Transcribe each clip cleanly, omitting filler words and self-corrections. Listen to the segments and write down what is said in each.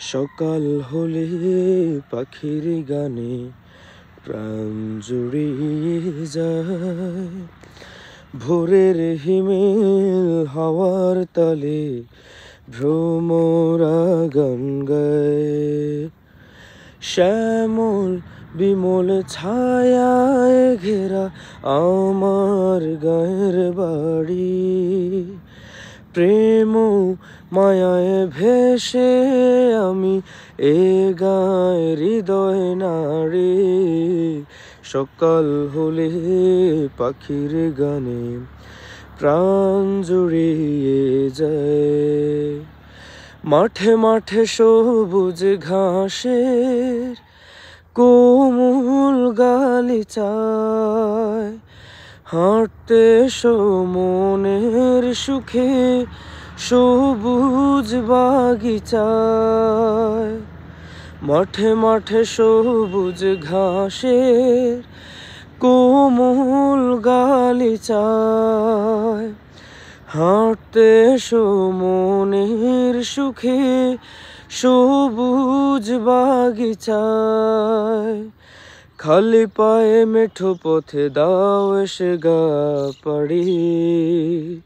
সকাল হলে পাখির গানে প্রাণ জুড়িয়ে যায়। ভোরের হিমেল হাওয়ার তালে ভ্রমরা গান গায়। শ্যামল বিমল ছায়ায় ঘেরা আমার গায়ের বাড়ি। প্রেম মায়ায় ভেসে আমি এ গায়ে হৃদয় নাড়ি। সকাল হলে পাখির গানে প্রাণ জুড়িয়ে যায়। মাঠে মাঠে সবুজ ঘাসের কোমল গালিচায় হাঁটতে মনের সুখে সবুজ বাগিচায়। মাঠে মাঠে সবুজ ঘাসের কোমল গালিচায় হাঁটতে মনের সুখে সবুজ বাগিচায়। খালি পায়ে মেঠো পথে দাও এসে গা পাড়ি।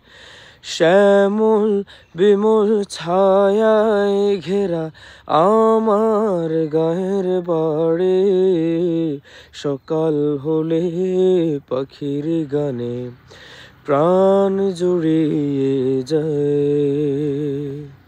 শ্যামল বিমল ছায়ায় ঘেরা আমার গায়ের বাড়ি। সকাল হলে পাখির গানে প্রাণ জুড়িয়ে যায়।